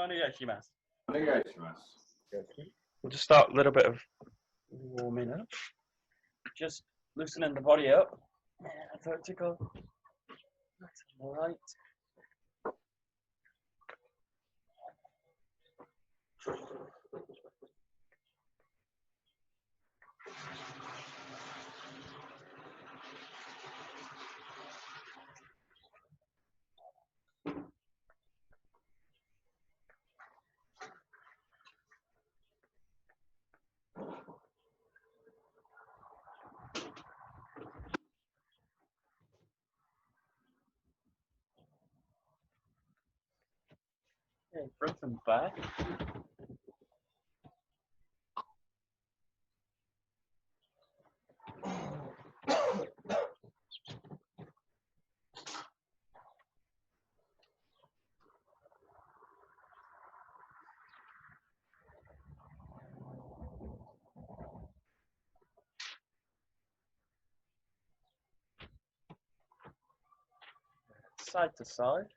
onegaishimasu. Onegaishimasu. We'll just start a little bit of warming up. Just loosening the body up. Vertical. That's all right. Okay, front and back. Side to side.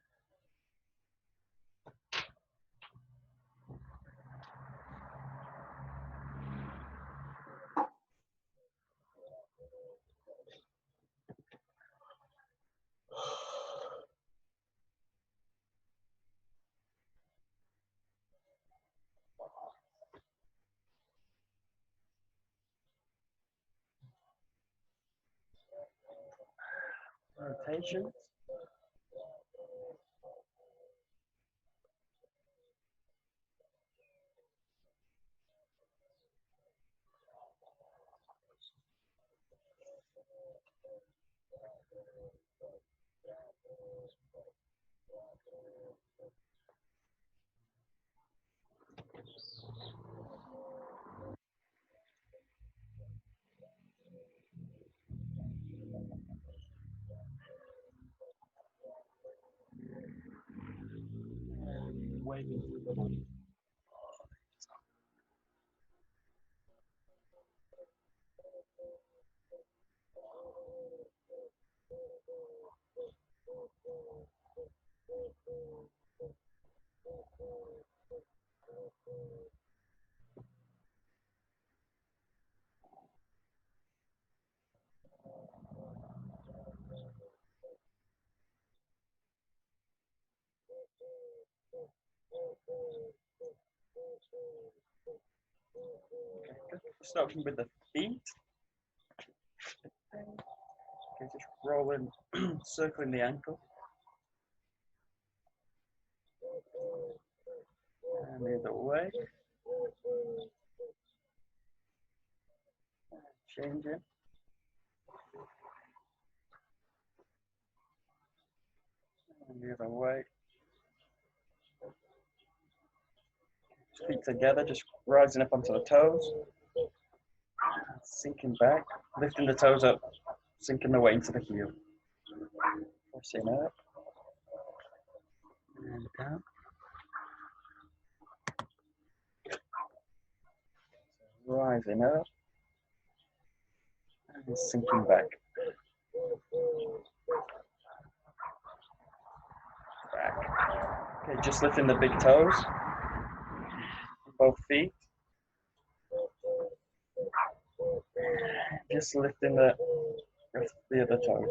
Rotation. Waving through the body. Starting with the feet. Okay, just rolling, circling the ankle. And the other way. Changing. And the other way. Feet together, just rising up onto the toes. Sinking back, lifting the toes up, sinking the weight into the heel. Pressing up. And down. Rising up. And sinking back. Back. Okay, just lifting the big toes. Both feet. Just lifting the other toes.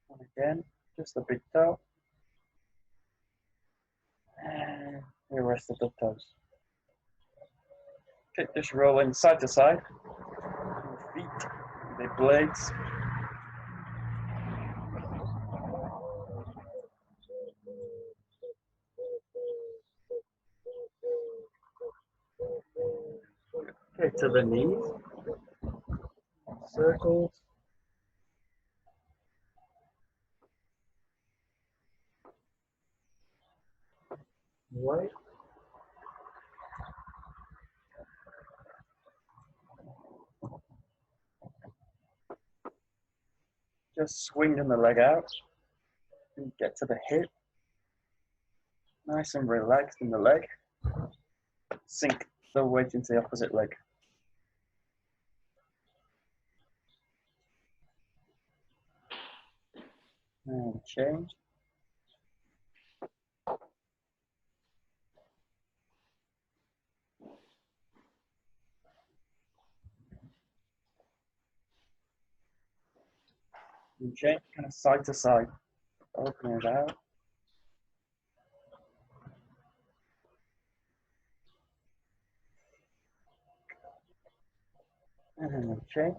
And again, just the big toe. And the rest of the toes. Okay, just rolling side to side. Feet, the blades. Okay, to the knees. Circles. Right. Just swinging the leg out. And get to the hip. Nice and relaxed in the leg. Sink the weight into the opposite leg. And change. And change kind of side to side. Open it out. And then change.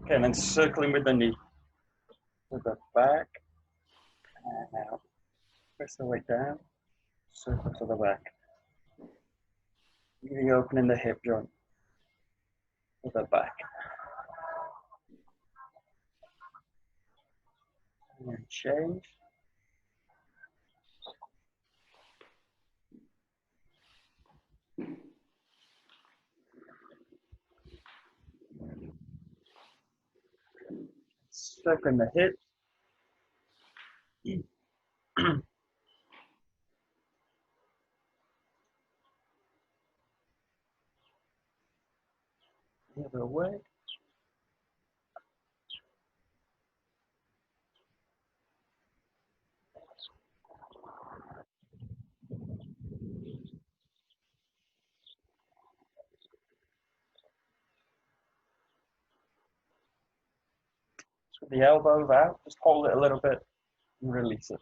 Okay, and then circling with the knee to the back and out. Press the weight down, circle to the back. Really opening the hip joint to the back. And then change. Circling the hip. The other way. With the elbows out, just hold it a little bit and release it.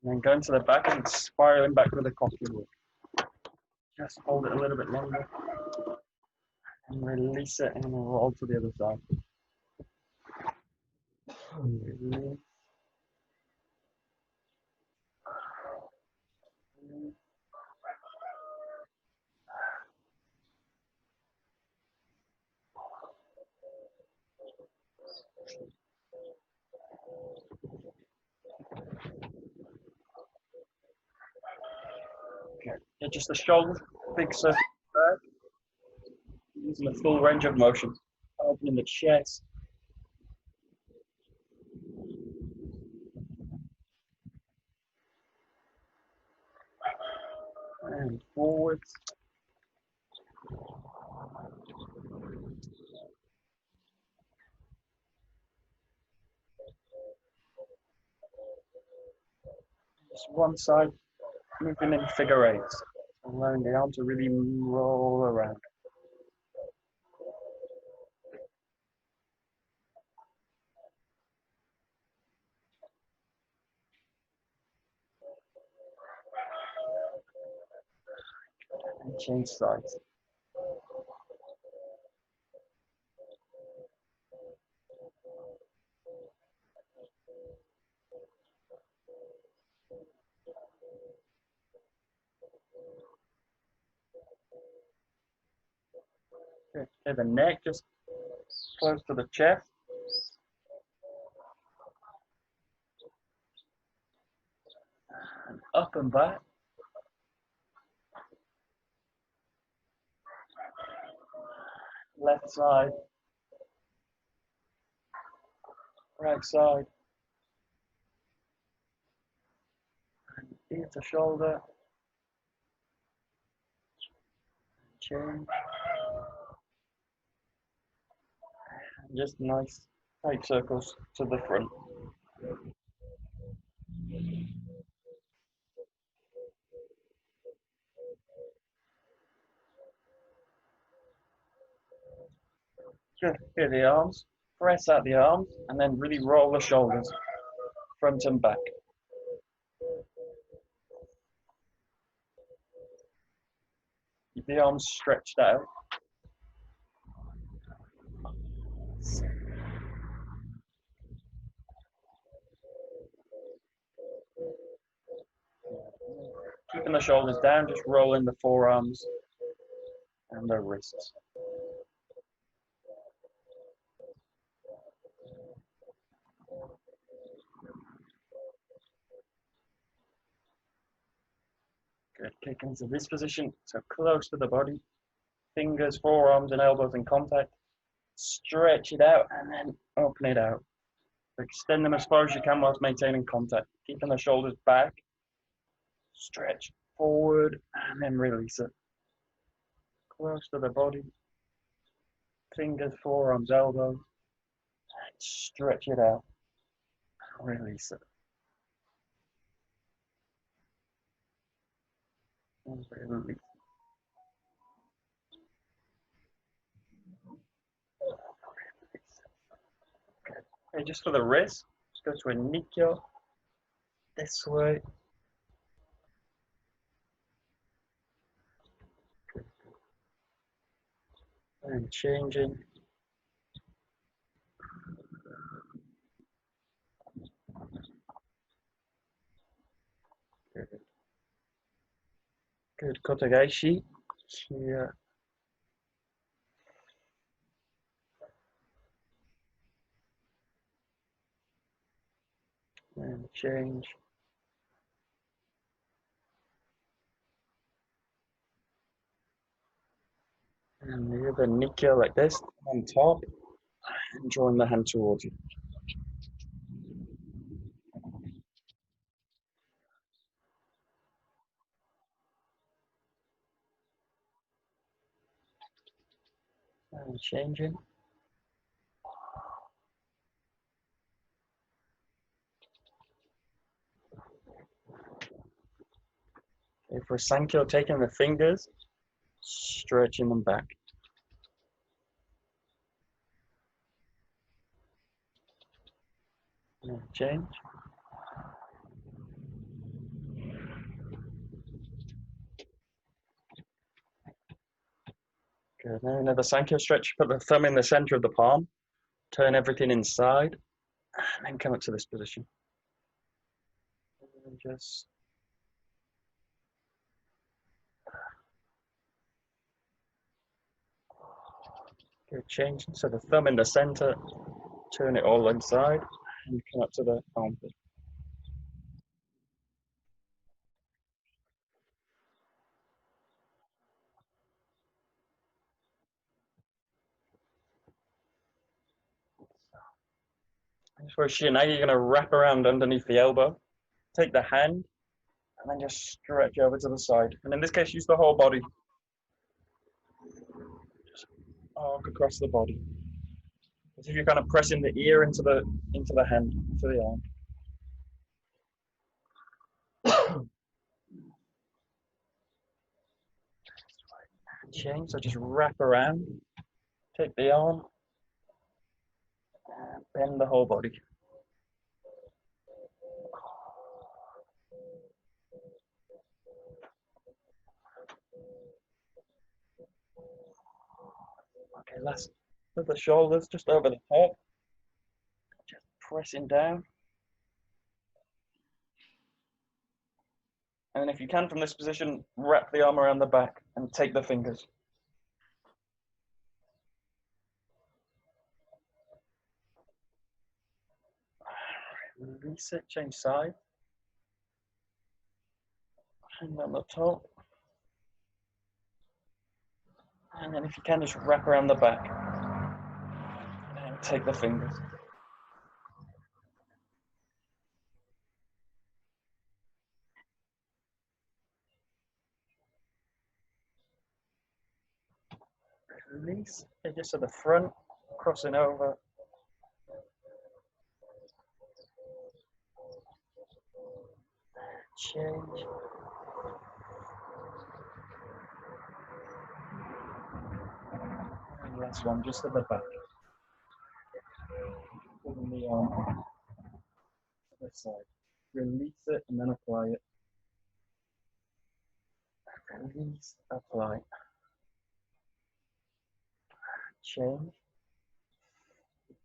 And then going to the back and spiraling back with a coffee wood. Just hold it a little bit longer and release it and then roll to the other side. Release. Okay, yeah, just the shoulders, big circle back, using the full range of motion. Opening the chest. And forwards. Just one side, moving in figure eights. Allowing the arm to really roll around. And change sides. Okay, the neck just close to the chest. And up and back. Left side. Right side. And ear to shoulder. Change. And just nice tight circles to the front. Good. Here the arms. Press out the arms and then really roll the shoulders, front and back. Keep the arms stretched out. Keeping the shoulders down, just rolling the forearms and the wrists. Good. Kick into this position, so close to the body. Fingers, forearms, and elbows in contact. stretch it out, and then open it out. Extend them as far as you can whilst maintaining contact. Keeping the shoulders back. Stretch forward, and then release it. Close to the body. Fingers, forearms, elbows. And stretch it out. Release it. And release. Okay, just for the wrist, just go to a Nikyo. This way. And changing. Good. Good. Kotagaishi. Here. And change. And the other Nikyo like this on top. And drawing the hand towards you. And changing. Okay, for Sankyo, taking the fingers, stretching them back. And change. Good. Now another Sankyo stretch. Put the thumb in the center of the palm. Turn everything inside. And then come up to this position. And just good. Change. So the thumb in the center. Turn it all inside. And come up to the armpit. For Shin, now you're going to wrap around underneath the elbow. Take the hand. And then just stretch over to the side. And in this case, use the whole body. Just arc across the body. As if you're kind of pressing the ear into the hand, into the arm. Change, so just wrap around. Take the arm. And bend the whole body. Okay, last with the shoulders just over the top. Just pressing down. And then if you can from this position, wrap the arm around the back and take the fingers. Release it, change side. Hand on the top. And then if you can, just wrap around the back. And take the fingers. Release, just to the front, crossing over. Change. And last one, just at the back. Pulling the arm to the side. Release it and then apply it. Release, apply. Change.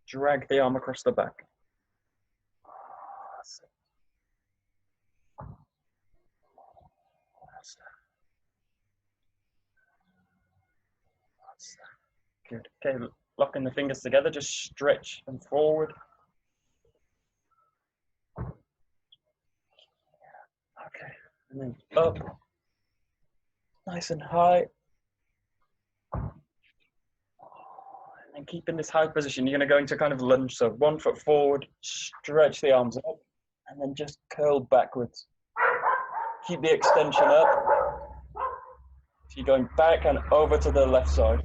Drag the arm across the back. Good. Okay, locking the fingers together, just stretch them forward. Okay, and then up, nice and high. And then And keep in this high position. You're going to go into kind of lunge. So 1 foot forward, stretch the arms up, and then just curl backwards. Keep the extension up. So you're going back and over to the left side.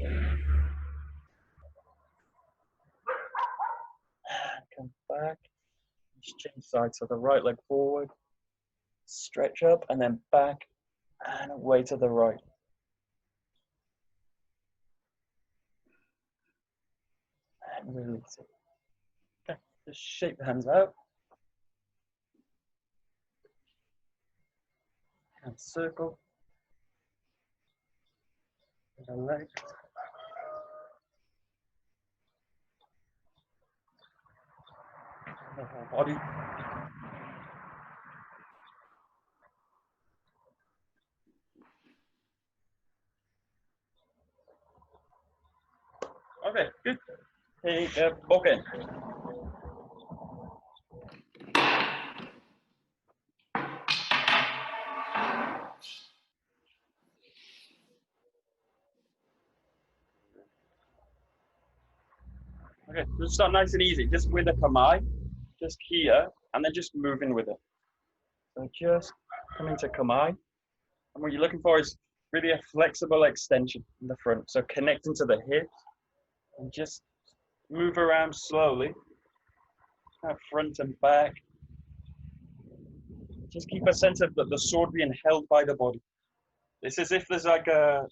Come back. Just change sides. So the right leg forward, stretch up, and then back and away to the right. And release it. Okay, just shake the hands out. And circle. The leg. The whole body. Okay, good. Take a Bokken. Okay, just start nice and easy, just with a kamai, just here, and then just moving with it. So just come into kamai, and what you're looking for is really a flexible extension in the front. So connecting to the hips, and just move around slowly, front and back. Just keep a sense of the sword being held by the body. It's as if there's like a,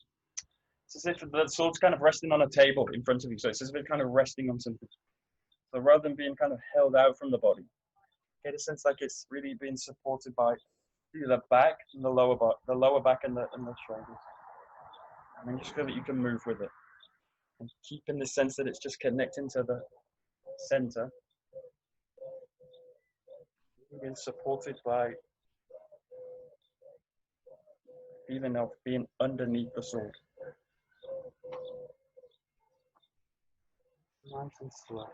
it's as if the sword's kind of resting on a table in front of you. So it's as if it's kind of resting on something. So rather than being kind of held out from the body, get a sense like it's really being supported by the back and the lower back and the shoulders. And then just feel that you can move with it. And keep in the sense that it's just connecting to the center. Being supported by feeling of being underneath the sword. Nice and slow.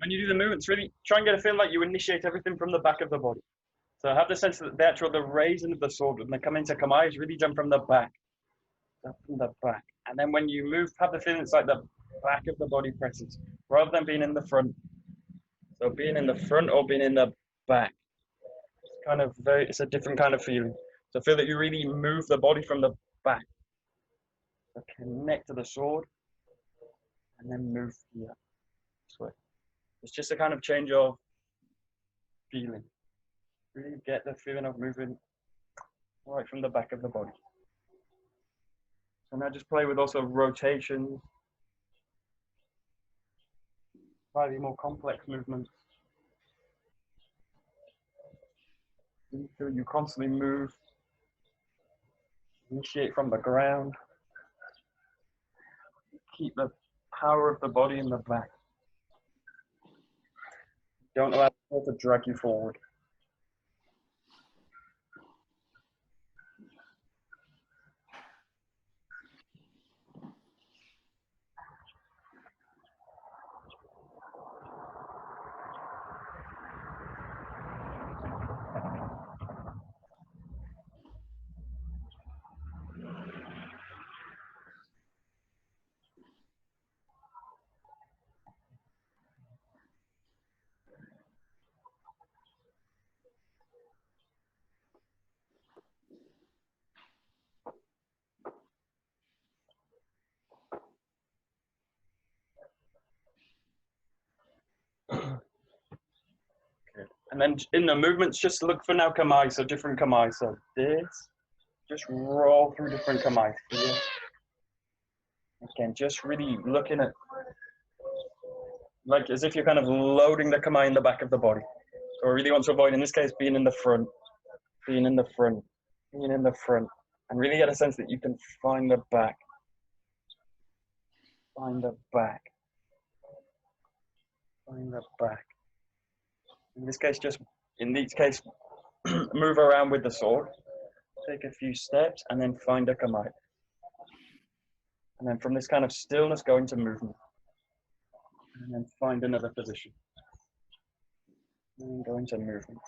When you do the movements, really try and get a feeling like you initiate everything from the back of the body. So have the sense that the raising of the sword when they come into kamai is really done from the back. From the back. And then when you move, have the feeling it's like the back of the body presses, rather than being in the front. So being in the front or being in the back. It's kind of it's a different kind of feeling. So feel that you really move the body from the back. So connect to the sword and then move here. This way. It's just a kind of change of feeling. Really get the feeling of moving right from the back of the body. So now just play with also rotations, slightly more complex movements. You feel you constantly move, initiate from the ground, keep the power of the body in the back. Don't allow it to drag you forward. And then in the movements, just look for now kamae, so different kamae. So this, just roll through different kamae. Here. Again, just really looking at, like as if you're kind of loading the kamae in the back of the body. So I really want to avoid, in this case, being in the front, being in the front, being in the front, and really get a sense that you can find the back. Find the back. Find the back. In this case, move around with the sword. Take a few steps and then find a kamae. And then from this kind of stillness, go into movement. And then find another position. And go into movement.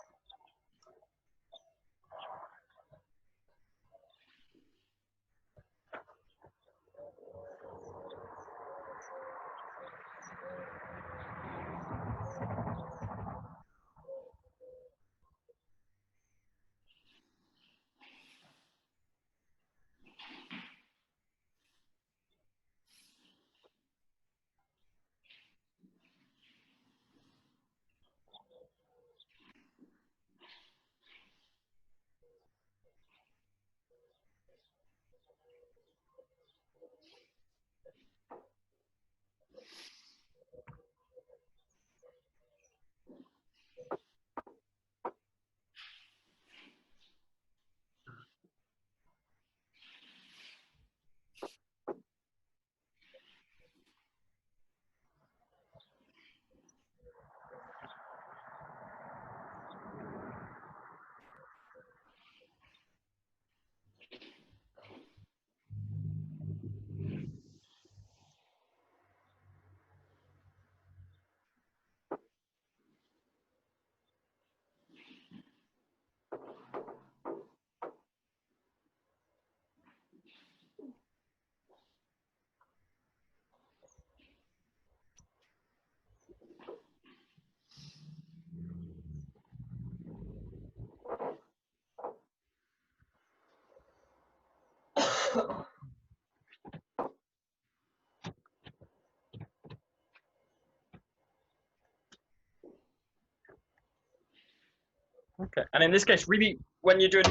Okay, and in this case, really, when you're doing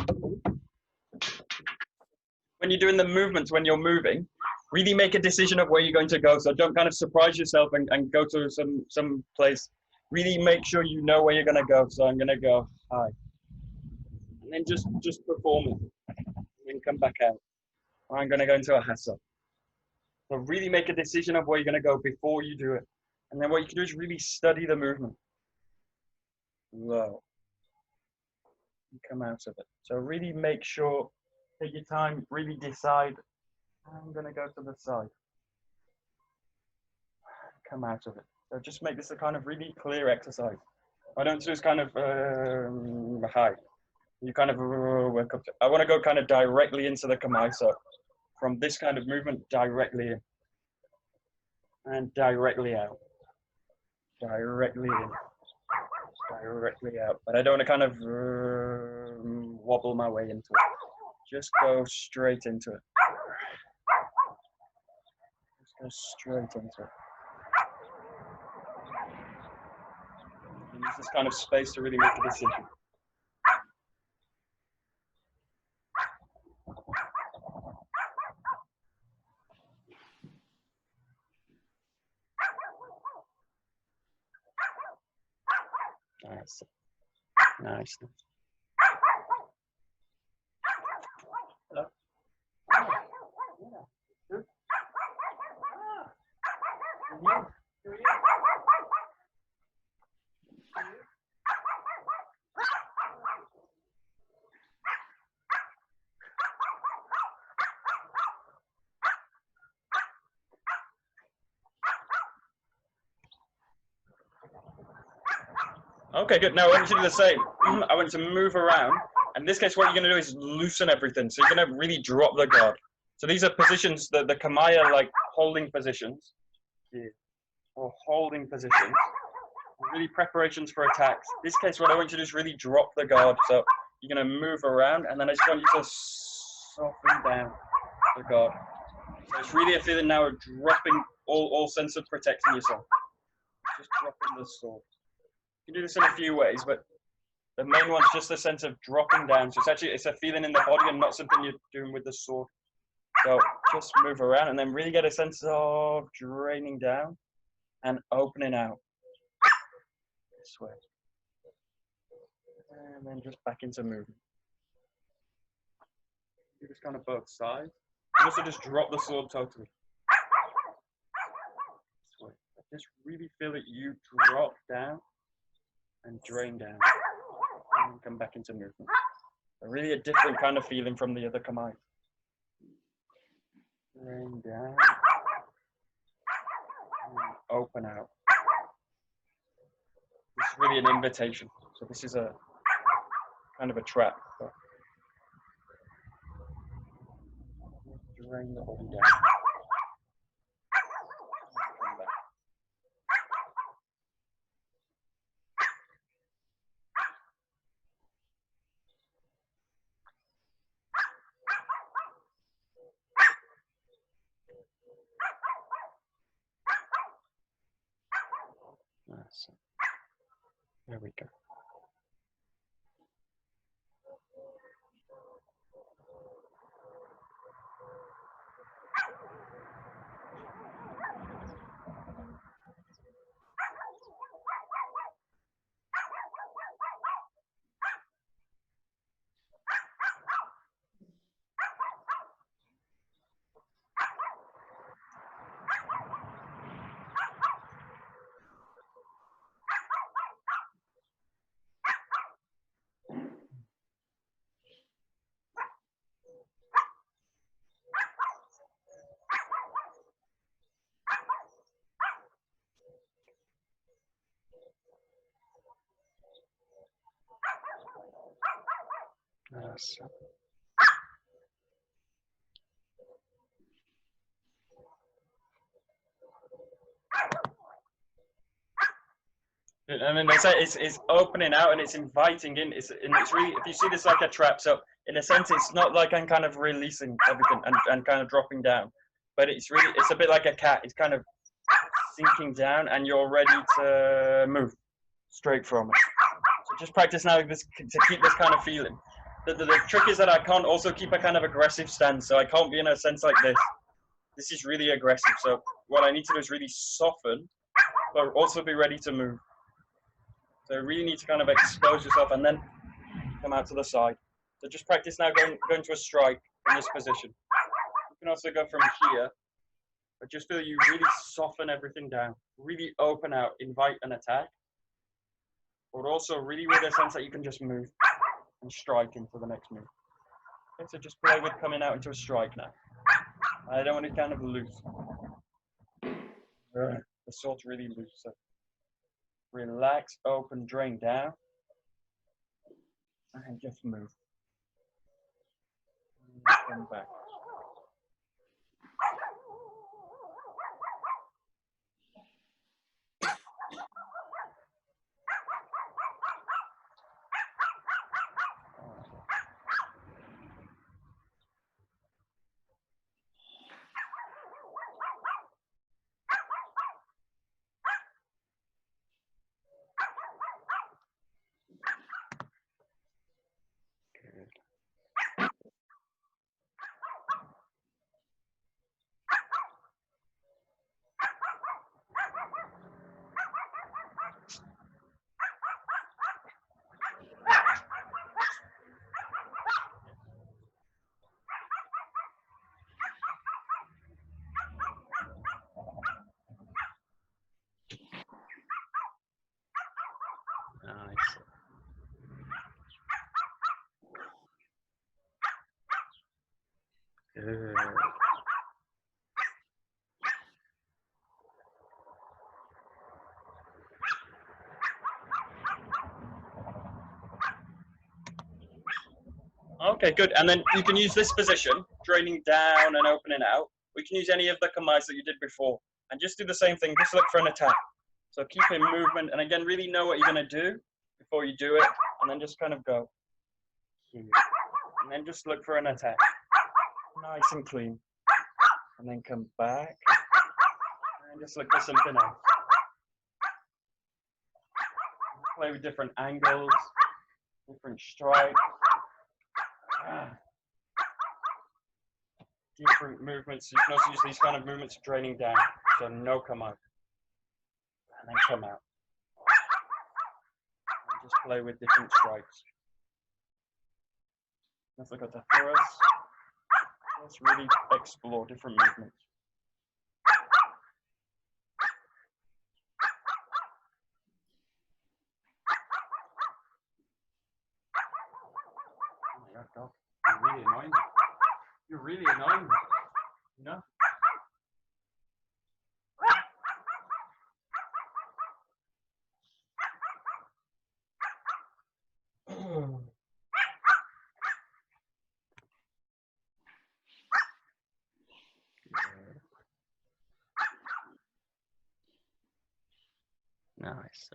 the movements, when you're moving, really make a decision of where you're going to go. So don't kind of surprise yourself and go to some place. Really make sure you know where you're going to go. So I'm going to go high, and then just perform it, and then come back out. I'm going to go into a hasa. So really make a decision of where you're going to go before you do it. And then what you can do is really study the movement. Low. And come out of it. So really make sure, take your time, really decide, I'm going to go to the side. Come out of it. So just make this a kind of really clear exercise. I don't do this kind of high. You kind of work up to, I want to go kind of directly into the kamae. So from this kind of movement, directly in. And directly out. Directly in. Directly out. But I don't want to kind of wobble my way into it. Just go straight into it. Just go straight into it. And use this kind of space to really make a decision. Nice. Nice. Hello? Good. Okay, good. Now I want you to do the same. I want you to move around. And in this case, what you're going to do is loosen everything. So you're going to really drop the guard. So these are positions, the kamae are like holding positions. Here. Or holding positions. Really preparations for attacks. In this case, what I want you to do is really drop the guard. So you're going to move around, and then I just want you to soften down the guard. So it's really a feeling now of dropping all sense of protecting yourself. Just dropping the sword. You can do this in a few ways, but The main one's just a sense of dropping down. So it's a feeling in the body and not something you're doing with the sword. So just move around and then really get a sense of draining down and opening out. This way. And then just back into movement. Do this kind of both sides. And also just drop the sword totally. This way. Just really feel that you drop down and drain down. And then come back into movement. So really a different kind of feeling from the other kamae. Drain down. And open out. This is really an invitation. So this is a kind of a trap. But drain the body down. Come back. Nice. There we go. Yes. I mean, it's opening out and it's inviting in. It's really, if you see this like a trap, so in a sense, it's not like I'm kind of releasing everything and kind of dropping down, but it's a bit like a cat. It's kind of sinking down and you're ready to move straight from it. So just practice now to keep this kind of feeling. The trick is that I can't also keep a kind of aggressive stance, so I can't be in a sense like this. This is really aggressive, so what I need to do is really soften, but also be ready to move. So you really need to kind of expose yourself and then come out to the side. So just practice now going to a strike in this position. You can also go from here, but just feel you really soften everything down. Really open out, invite an attack, but also really with a sense that you can just move and strike into the next move. Okay, so just play with coming out into a strike now. I don't want it kind of loose. The sword's really loose. So relax, open, drain down, and just move. And come back. Nice. Good. Okay, good. And then you can use this position, draining down and opening out. We can use any of the commands that you did before. And just do the same thing, just look for an attack. So keep in movement, and again, really know what you're going to do before you do it, and then just kind of go here. And then just look for an attack. Nice and clean. And then come back, and just look for something else. Play with different angles. different strikes, different movements. You can also use these kind of movements draining down. So no come out, and then come out. And just play with different strikes. Let's look at the thrust. Let's really explore different movements. Oh my God, dog. You're really annoying me. You're really annoying me. You know? Nice.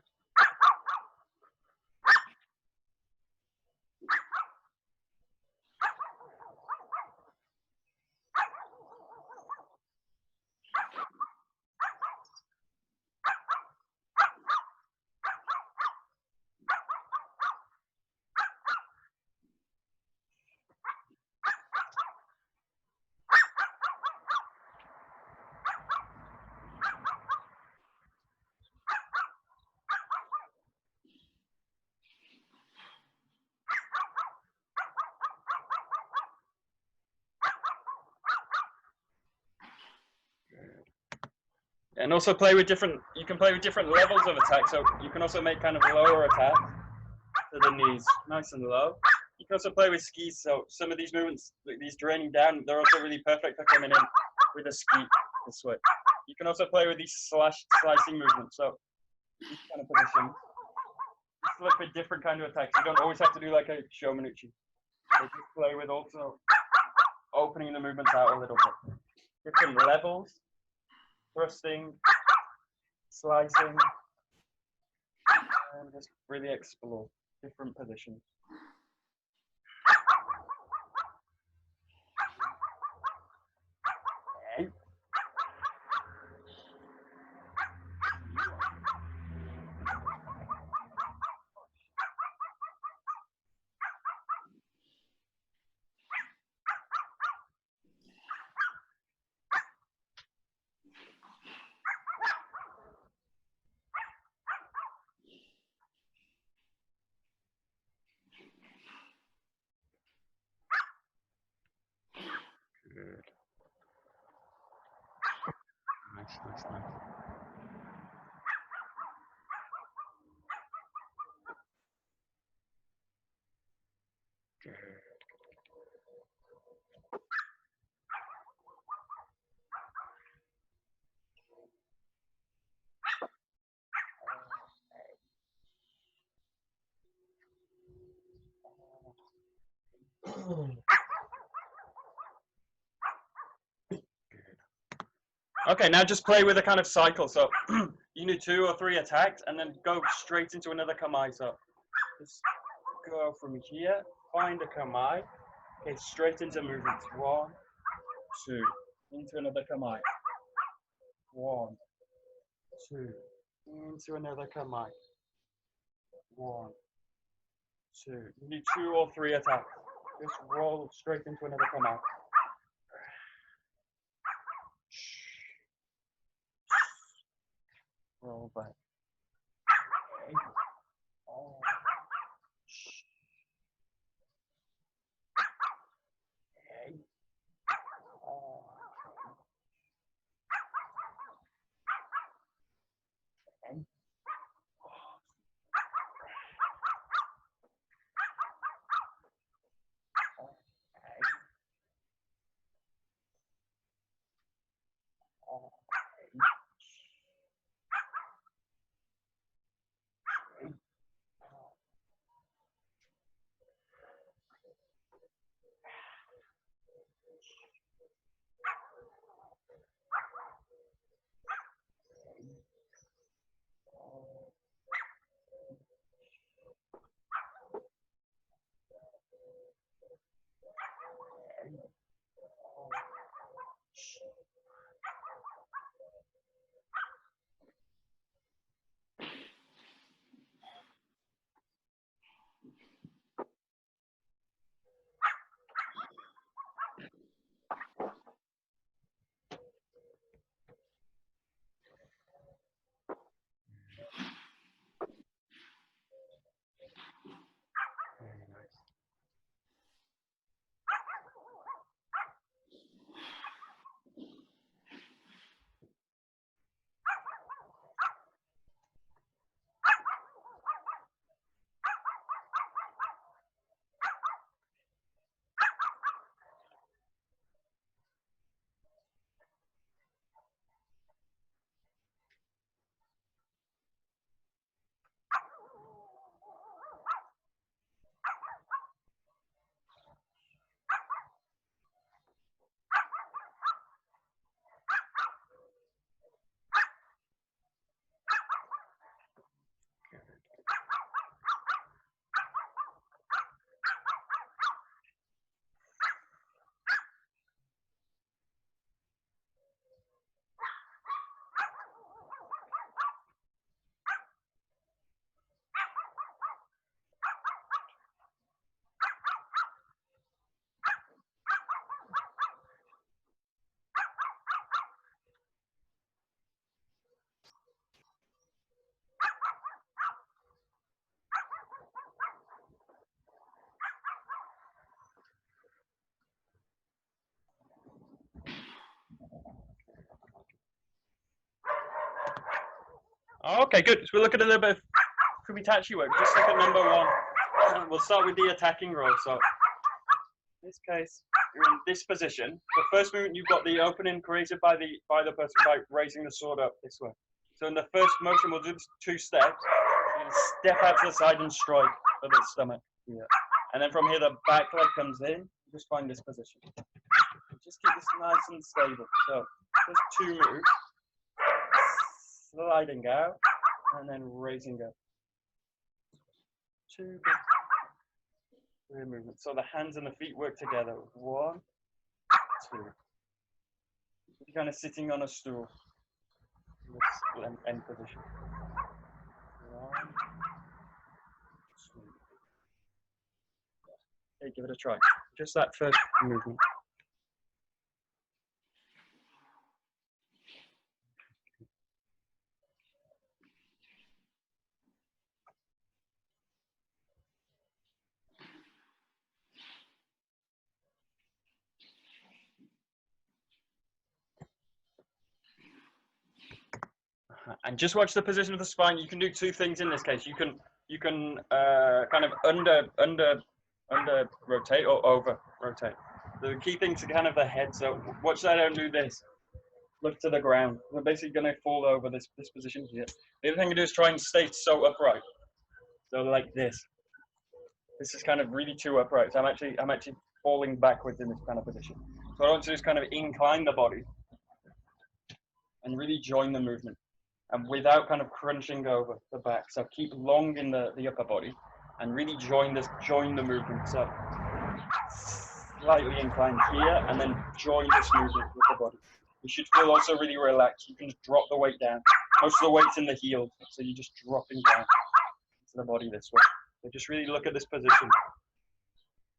And also play with different, you can play with different levels of attack. So you can also make kind of lower attacks to the knees, nice and low. You can also play with skis. So some of these movements, like these draining down, they're also really perfect for coming in with a ski this way. You can also play with these slicing movements. So these kind of positions. Just look for different kind of attacks. You don't always have to do like a Shomanuchi. So just play with also opening the movements out a little bit. Different levels. Thrusting, slicing, and just really explore different positions. Okay. Good. Nice. Good. Okay, now just play with a kind of cycle. So you do 2 or 3 attacks and then go straight into another kamae. So just go from here, find a kamae, okay, straight into movements. 1, 2, into another kamae. 1, 2, into another kamae. 1, 2. You need 2 or 3 attacks. Just roll straight into another kamae. Roll back. Okay. Oh. Okay. Oh. Okay. Okay, good. So we're looking at a little bit of Kumitachi work. Just look at number 1. We'll start with the attacking roll. So in this case, you're in this position. The first movement, you've got the opening created by the person by raising the sword up this way. So in the first motion, we'll do 2 steps. You're going to step out to the side and strike for the stomach. Yeah. And then from here, the back leg comes in. Just find this position. Just keep this nice and stable. So just 2 moves. Sliding out and then raising up. 2, 3 movements. So the hands and the feet work together. 1, 2. You're kind of sitting on a stool. End position. 1, 2. Okay, give it a try. Just that first movement. And just watch the position of the spine. You can do 2 things in this case. You can kind of under rotate or over rotate. The key thing is kind of the head. So watch that I don't do this. Look to the ground. We're basically going to fall over this position here. The other thing to do is try and stay so upright. So like this. This is kind of really too upright. So I'm actually falling backwards in this kind of position. So what I want to do is kind of incline the body and really join the movement. And without kind of crunching over the back. So keep long in the upper body and really join the movement. So slightly incline here and then join this movement with the body. You should feel also really relaxed. You can just drop the weight down. Most of the weight's in the heels, so you're just dropping down into the body this way. So just really look at this position.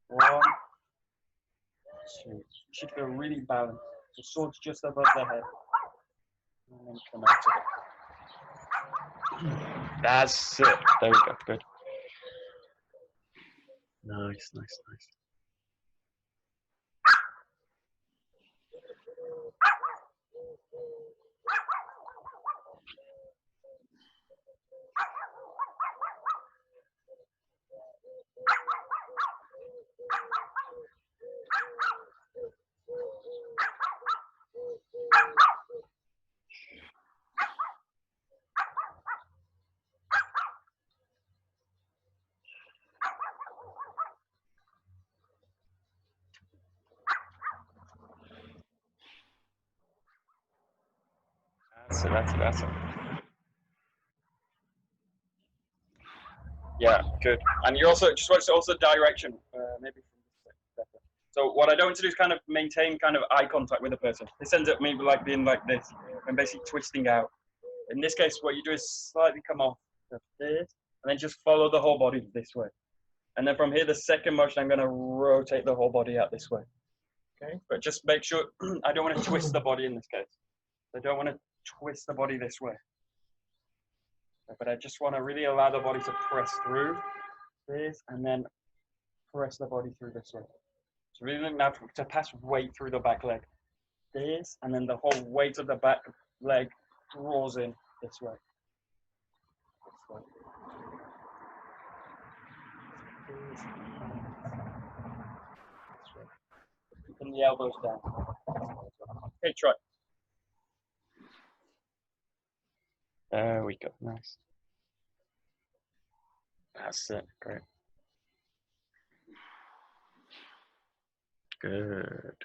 1, 2. You should feel really balanced. The sword's just above the head. And then come out to it. That's it. There we go. Good. Nice. That's it. Yeah, good. And you also just watch also direction. Maybe from this better. So what I don't want to do is kind of maintain kind of eye contact with the person. This ends up maybe like being like this and basically twisting out. In this case, what you do is slightly come off of this and then just follow the whole body this way. And then from here, the second motion, I'm going to rotate the whole body out this way. Okay, but just make sure I don't want to twist the body in this case. I don't want to twist the body this way. But I just want to really allow the body to press through this and then press the body through this way. So really now to pass weight through the back leg. This, and then the whole weight of the back leg draws in this way. Keeping the elbows down. Okay, try. There we go. Nice. That's it. Great. Good.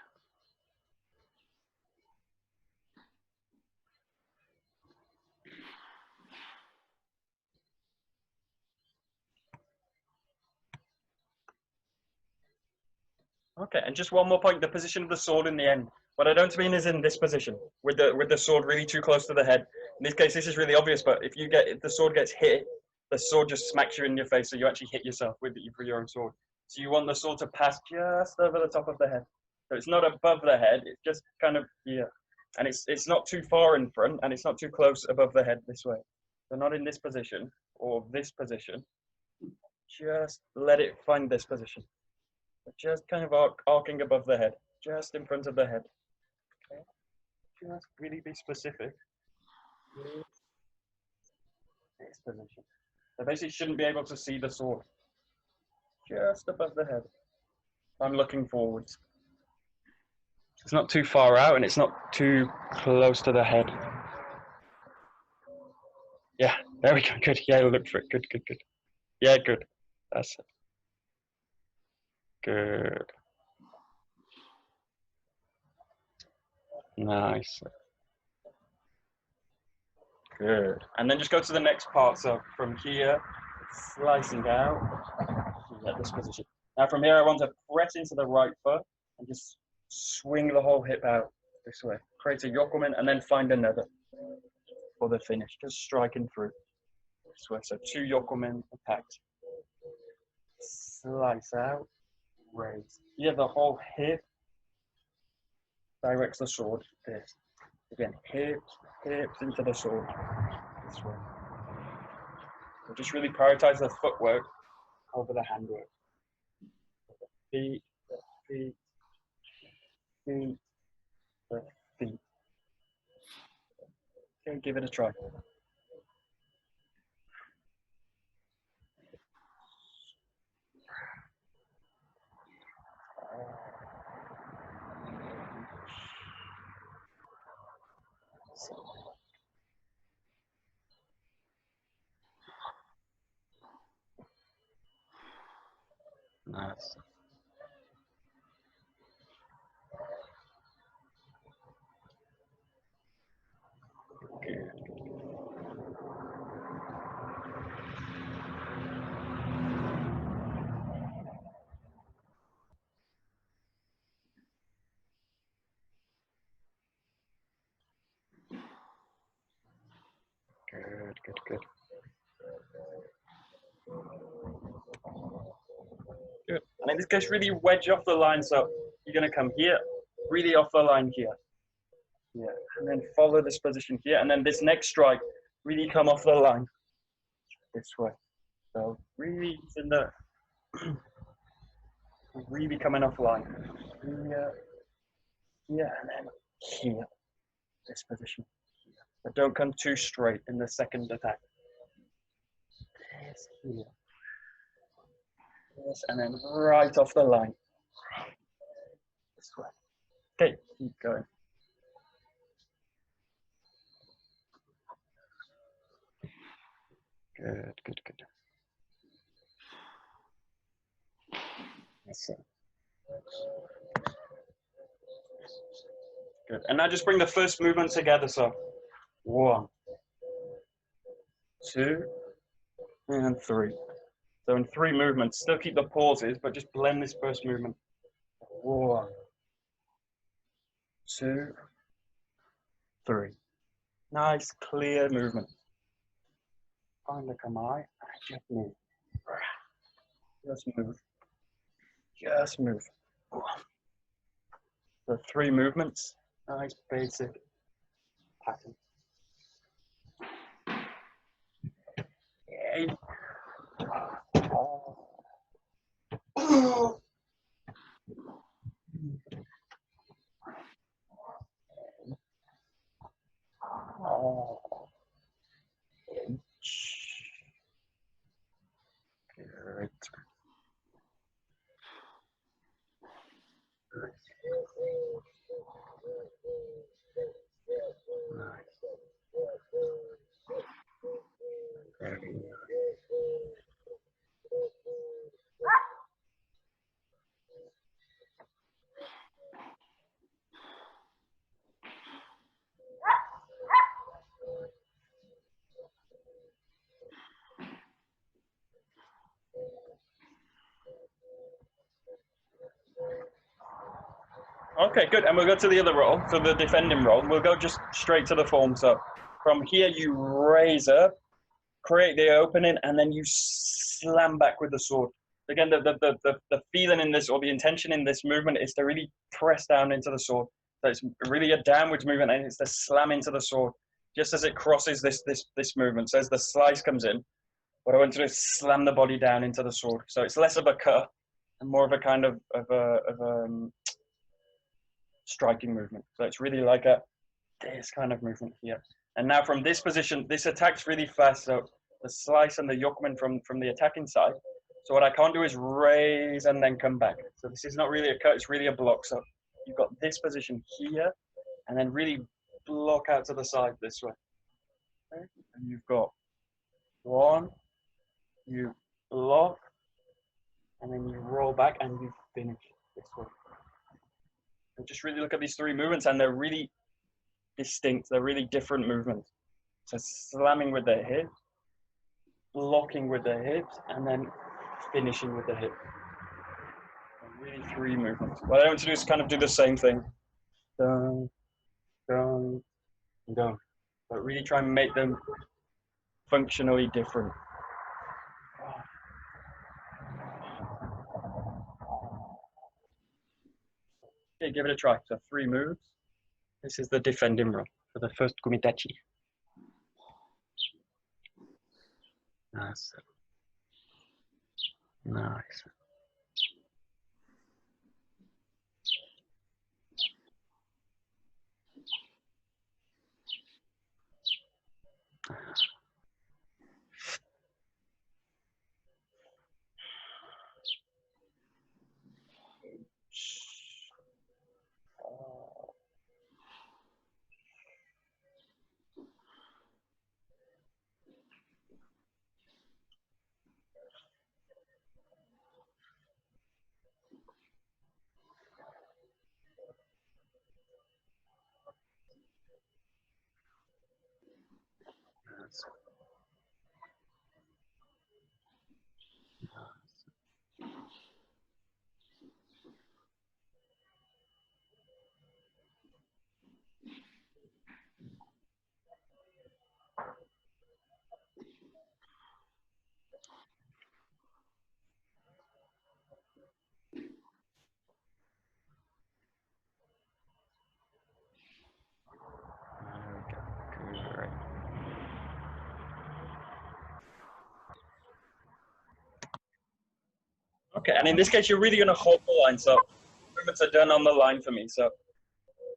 Okay, and just one more point, the position of the sword in the end. What I don't mean is in this position, with the sword really too close to the head. In this case, this is really obvious, but if the sword gets hit, the sword just smacks you in your face, so you actually hit yourself with your own sword. So you want the sword to pass just over the top of the head. So it's not above the head, it's just kind of here. And it's not too far in front, and it's not too close above the head this way. So not in this position, or this position. Just let it find this position. Just kind of arcing above the head, just in front of the head. Okay, just really be specific. this position. So basically shouldn't be able to see the sword. Just above the head. I'm looking forwards. It's not too far out and it's not too close to the head. Yeah, there we go. Good. Yeah, look for it. Good, good, good. Yeah, good. That's it. Good. Nice. Good. And then just go to the next part. So from here, slicing out, at this position. Now from here, I want to press into the right foot and just swing the whole hip out this way. Create a yokomen and then find another for the finish. Just striking through this way. So 2 yokomen attacked. Slice out, raise. Yeah, the whole hip directs the sword. This. Again, hips into the sword. This way. So just really prioritize the footwork over the handwork. Feet, feet, feet, feet. Okay, give it a try. Nice. Good. Good, good, good. Good. And in this case, really wedge off the line. So you're going to come here, really off the line here. Yeah. And then follow this position here. And then this next strike, really come off the line this way. So really in the, really coming off line. Here, here, and then here. This position. But don't come too straight in the second attack. This here. This, and then right off the line. This way. Okay, keep going. Good, good, good. That's it. Good. And now just bring the first movement together. So 1, 2, and 3. So in 3 movements, still keep the pauses, but just blend this first movement. 1, 2, 3. Nice, clear movement. Find the kamae and just move. Just move. Just move. So 3 movements. Nice, basic pattern. Yay. Oh. Oh. Good. Nice. Very nice. Okay, good. And we'll go to the other roll, so the defending roll. We'll go just straight to the form. So from here, you raise up, create the opening, and then you slam back with the sword. Again, the feeling in this, or the intention in this movement, is to really press down into the sword. So it's really a downwards movement, and it's to slam into the sword, just as it crosses this movement. So as the slice comes in, what I want to do is slam the body down into the sword. So it's less of a cut and more of a kind of striking movement. So it's really like this kind of movement here. And now from this position, this attack's really fast. So slice and the yokeman from the attacking side. So what I can't do is raise and then come back. So this is not really a cut, it's really a block. So you've got this position here, and then really block out to the side this way. Okay? And you've got one, you block, and then you roll back and you finish this way. And just really look at these three movements, and they're really distinct. They're really different movements. So slamming with the hips, blocking with the hips, and then finishing with the hip. Really three movements. What I want to do is kind of do the same thing. Down, down, down. But really try and make them functionally different. Okay, give it a try. So 3 moves. This is the defending roll for the first Kumitachi. Nice. Nice. Okay, and in this case, you're really going to hold the line. So movements are done on the line for me. So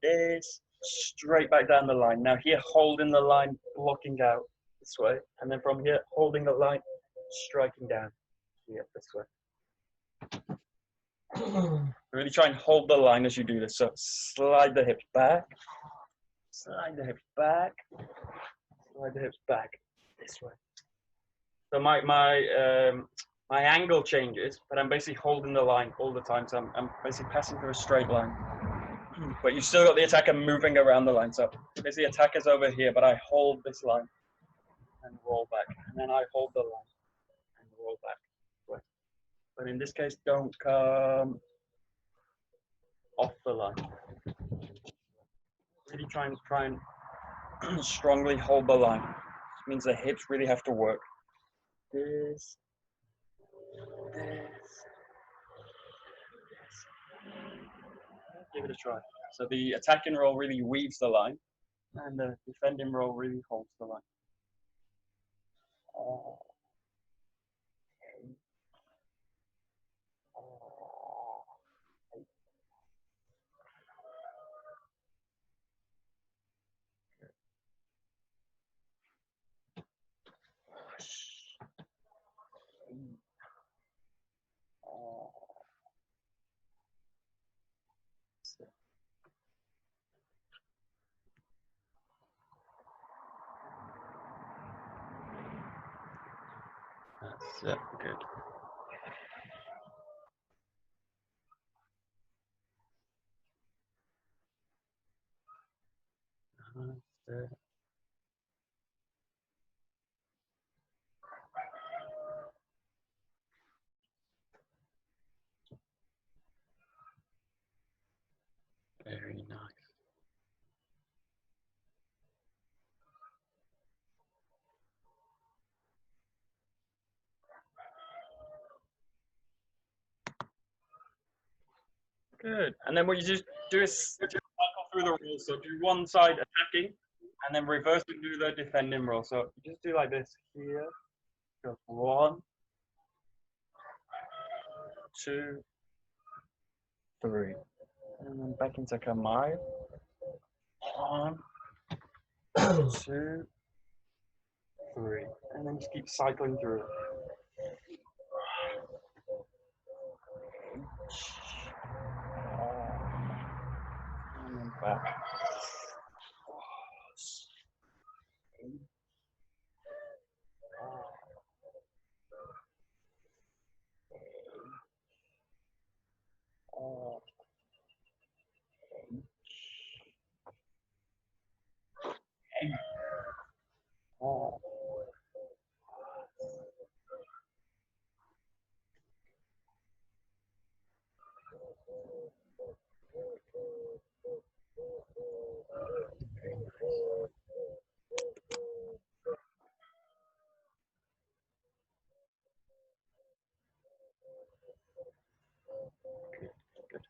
it's straight back down the line. Now here, holding the line, blocking out this way. And then from here, holding the line, striking down here this way. Really try and hold the line as you do this. So slide the hips back, slide the hips back, slide the hips back this way. So my angle changes, but I'm basically holding the line all the time. So I'm basically passing through a straight line. But you've still got the attacker moving around the line. So basically the attacker's over here, but I hold this line and roll back. And then I hold the line and roll back. But in this case, don't come off the line. Really try and strongly hold the line. This means the hips really have to work. This. Give it a try. So the attacking roll really weaves the line, and the defending roll really holds the line. That's good. Very nice. Good. And then what you just do is cycle through the roll. So do one side attacking, and then reverse and do the defending roll. So you just do like this here. Go 1, 2, 3, and then back into Kamae. 1, 2, 3, and then just keep cycling through it. And then back. Good.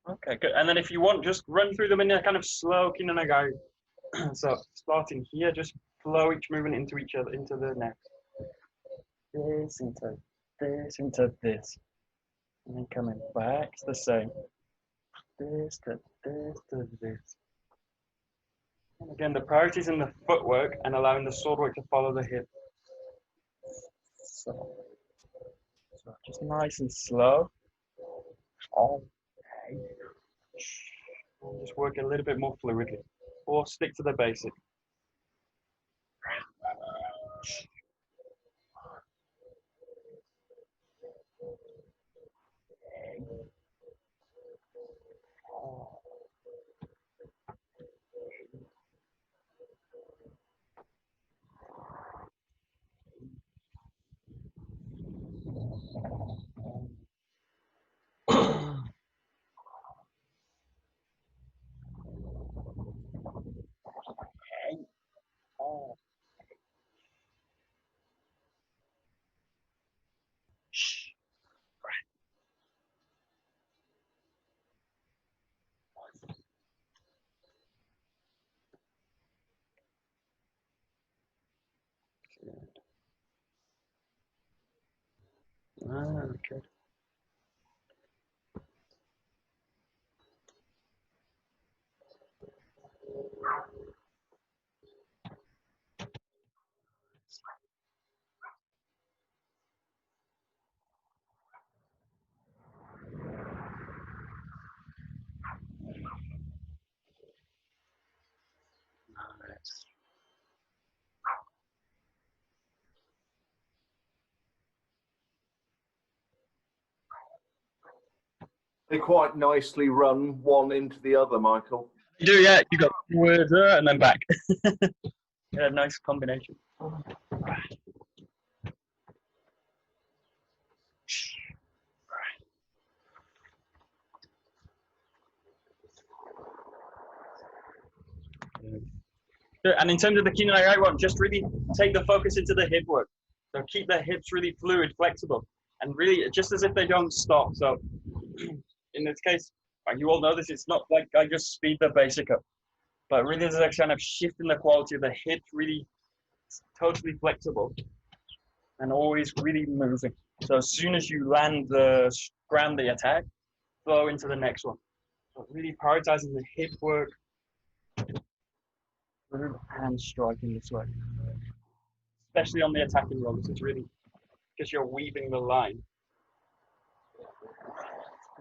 Okay, good. And then if you want, just run through them in a kind of slow kinanagai. So starting here, just flow each movement into each other, into the next. This into this into this. And then coming back, it's the same. This to this to this. And again, the priority is in the footwork and allowing the sword work to follow the hip. So just nice and slow. Okay. Just work a little bit more fluidly, or stick to the basic. Okay. Nice. They quite nicely run one into the other, Michael. You do, yeah. You got forward and then back. Yeah, nice combination. Good. And in terms of the kinai one, just really take the focus into the hip work. So keep the hips really fluid, flexible, and really just as if they don't stop. So in this case, you all know this, it's not like I just speed the basic up, but really there's a kind of shift in the quality of the hips, really totally flexible and always really moving. So as soon as you land the ground the attack, flow into the next one. So really prioritizing the hip work and striking this way. Especially on the attacking rollers, it's really because you're weaving the line.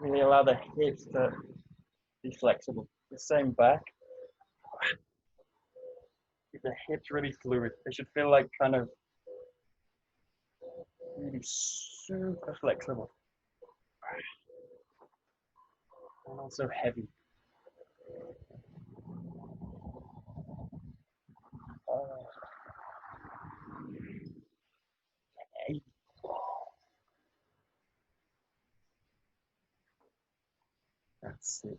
Really allow the hips to be flexible. The same back. Keep the hips really fluid. They should feel like kind of really super flexible. And also heavy. Hey. That's it.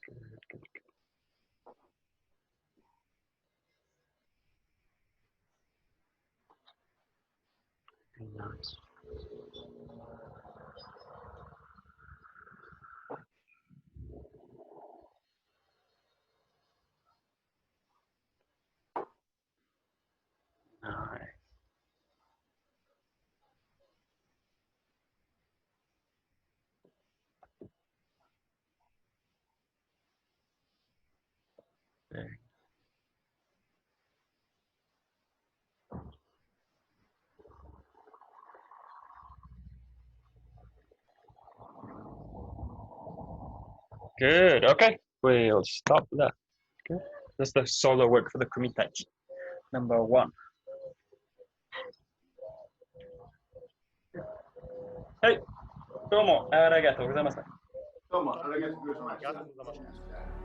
Good. Very nice. Nice. Very good. Okay, we'll stop there. Good. That's the solo work for the Kumitachi. Number 1. Hey, どうもありがとうございました。どうもありがとうございました。